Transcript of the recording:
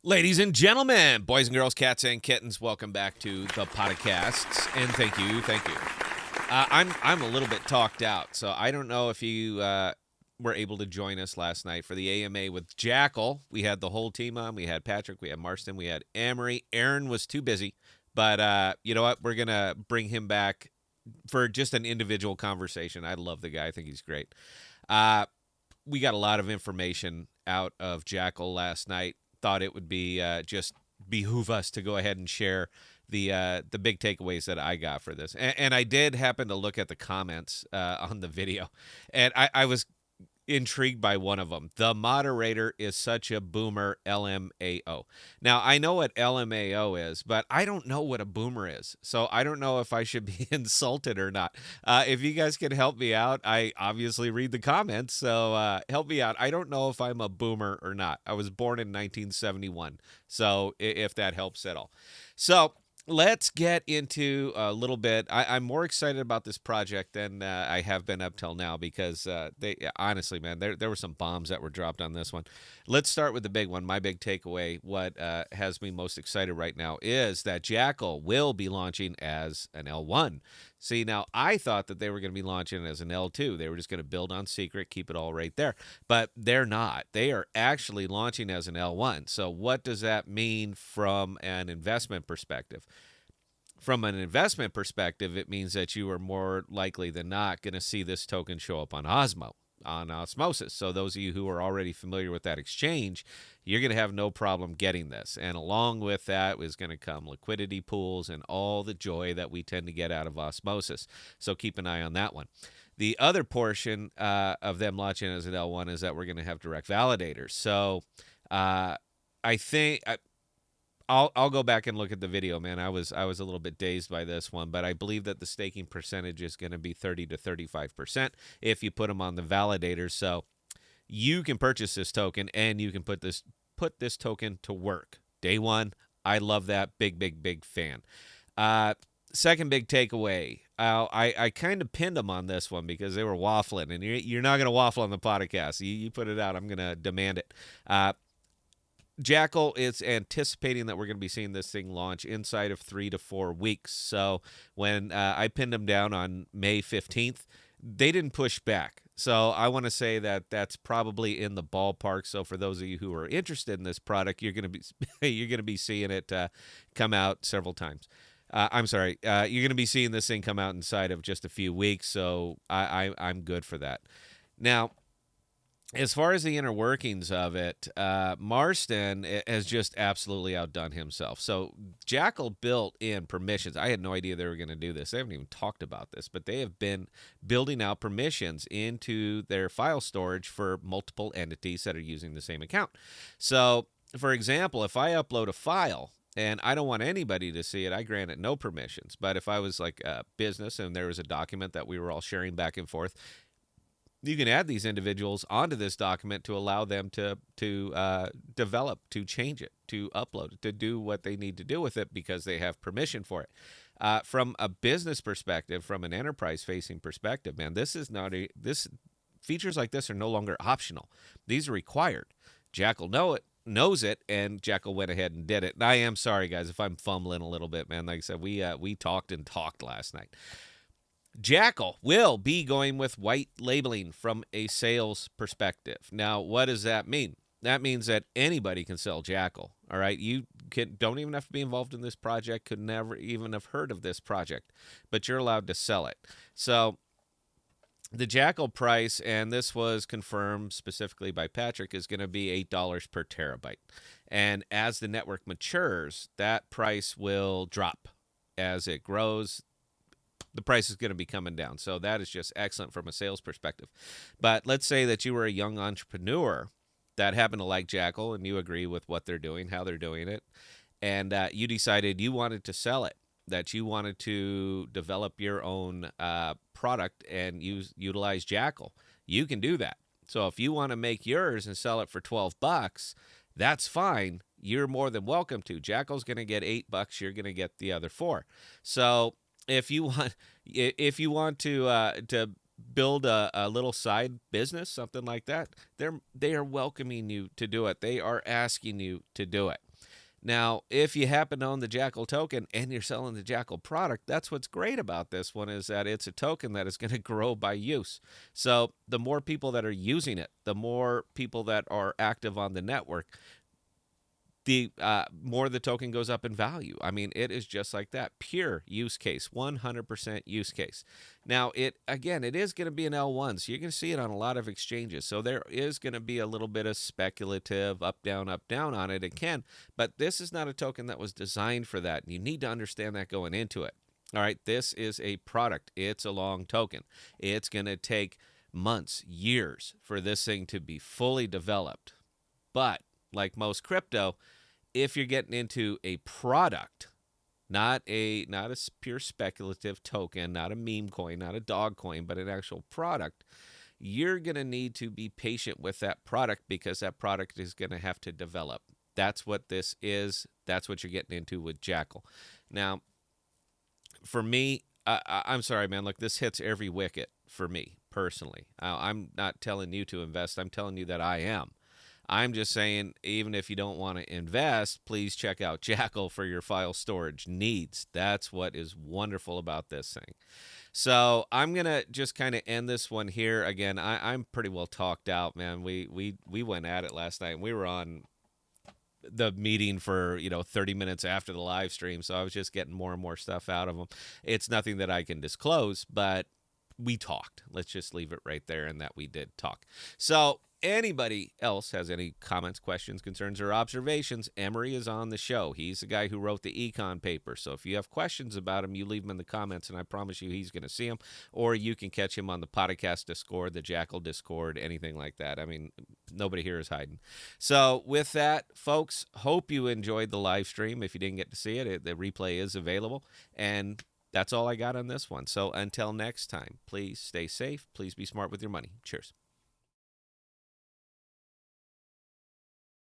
Ladies and gentlemen, boys and girls, cats and kittens, welcome back to the podcasts, and thank you. I'm a little bit talked out, so I don't know if you were able to join us last night for the AMA with Jackal. We had the whole team on. We had Patrick, we had Marston, we had Amory. Aaron was too busy, but you know what? We're gonna bring him back for just an individual conversation. I love the guy. I think he's great. We got a lot of information out of Jackal last night. Thought it would be just behoove us to go ahead and share the big takeaways that I got for this. And I did happen to look at the comments on the video, and I was intrigued by one of them. The moderator is such a boomer, LMAO. Now, I know what LMAO is, but I don't know what a boomer is. So I don't know if I should be insulted or not. If you guys can help me out, I obviously read the comments. So help me out. I don't know if I'm a boomer or not. I was born in 1971. So if that helps at all. So let's get into a little bit. I'm more excited about this project than I have been up till now because honestly, man, there were some bombs that were dropped on this one. Let's start with the big one. My big takeaway, what has me most excited right now, is that Jackal will be launching as an L1. See, now I thought that they were going to be launching as an L2. They were just going to build on secret, keep it all right there. But they're not. They are actually launching as an L1. So what does that mean from an investment perspective? From an investment perspective, it means that you are more likely than not going to see this token show up on Osmosis. So those of you who are already familiar with that exchange, you're going to have no problem getting this. And along with that is going to come liquidity pools and all the joy that we tend to get out of Osmosis. So keep an eye on that one. The other portion of them launching as an L1 is that we're going to have direct validators. So I think I'll go back and look at the video, man. I was a little bit dazed by this one, but I believe that the staking percentage is going to be 30 to 35% if you put them on the validators. So you can purchase this token and you can put this token to work. Day one, I love that. Big fan. Second big takeaway. I kind of pinned them on this one because they were waffling, and you're not going to waffle on the podcast. You put it out, I'm going to demand it. Jackal is anticipating that we're going to be seeing this thing launch inside of 3 to 4 weeks. So when I pinned them down on May 15th, they didn't push back. So I want to say that that's probably in the ballpark. So for those of you who are interested in this product, you're going to be seeing it come out several times. You're going to be seeing this thing come out inside of just a few weeks. So I'm good for that. Now, as far as the inner workings of it, Marston has just absolutely outdone himself. So Jackal built in permissions. I had no idea they were going to do this. They haven't even talked about this, but they have been building out permissions into their file storage for multiple entities that are using the same account. So, for example, if I upload a file and I don't want anybody to see it, I grant it no permissions. But if I was like a business and there was a document that we were all sharing back and forth, you can add these individuals onto this document to allow them to develop, to change it, to upload it, to do what they need to do with it because they have permission for it. From a business perspective, from an enterprise-facing perspective, man, this features like this are no longer optional. These are required. Jackal knows it, and Jackal went ahead and did it. And I am sorry, guys, if I'm fumbling a little bit, man. Like I said, we talked last night. Jackal will be going with white labeling from a sales perspective. Now, what does that mean? That means that anybody can sell Jackal. All right, don't even have to be involved in this project. Could never even have heard of this project, but you're allowed to sell it. So the Jackal price, and this was confirmed specifically by Patrick, is going to be $8 per terabyte. And as the network matures, that price will drop as it grows. The price is going to be coming down. So that is just excellent from a sales perspective. But let's say that you were a young entrepreneur that happened to like Jackal and you agree with what they're doing, how they're doing it, and you decided you wanted to sell it, that you wanted to develop your own product and utilize Jackal. You can do that. So if you want to make yours and sell it for $12, that's fine. You're more than welcome to. Jackal's going to get $8. You're going to get the other $4. So if you want to build a little side business, something like that, they are welcoming you to do it. They are asking you to do it. Now, if you happen to own the Jackal token and you're selling the Jackal product, that's what's great about this one is that it's a token that is going to grow by use. So the more people that are using it, the more people that are active on the network, the more the token goes up in value. I mean, it is just like that. Pure use case, 100% use case. Now, it is going to be an L1, so you're going to see it on a lot of exchanges. So there is going to be a little bit of speculative up, down on it. It can, but this is not a token that was designed for that. You need to understand that going into it. All right, this is a product. It's a long token. It's going to take months, years for this thing to be fully developed. But like most crypto, if you're getting into a product, not a pure speculative token, not a meme coin, not a dog coin, but an actual product, you're going to need to be patient with that product because that product is going to have to develop. That's what this is. That's what you're getting into with Jackal. Now, for me, I'm sorry, man. Look, this hits every wicket for me personally. I'm not telling you to invest. I'm telling you that I am. I'm just saying, even if you don't want to invest, please check out Jackal for your file storage needs. That's what is wonderful about this thing. So I'm gonna just kind of end this one here. Again, I'm pretty well talked out, man. We went at it last night. We were on the meeting for 30 minutes after the live stream, so I was just getting more and more stuff out of them. It's nothing that I can disclose, but we talked. Let's just leave it right there, and that we did talk. So anybody else has any comments, questions, concerns, or observations, Emery is on the show. He's the guy who wrote the econ paper. So if you have questions about him, you leave them in the comments, and I promise you he's going to see them. Or you can catch him on the podcast Discord, the Jackal Discord, anything like that. I mean, nobody here is hiding. So with that, folks, hope you enjoyed the live stream. If you didn't get to see it, the replay is available. And that's all I got on this one. So until next time, please stay safe. Please be smart with your money. Cheers.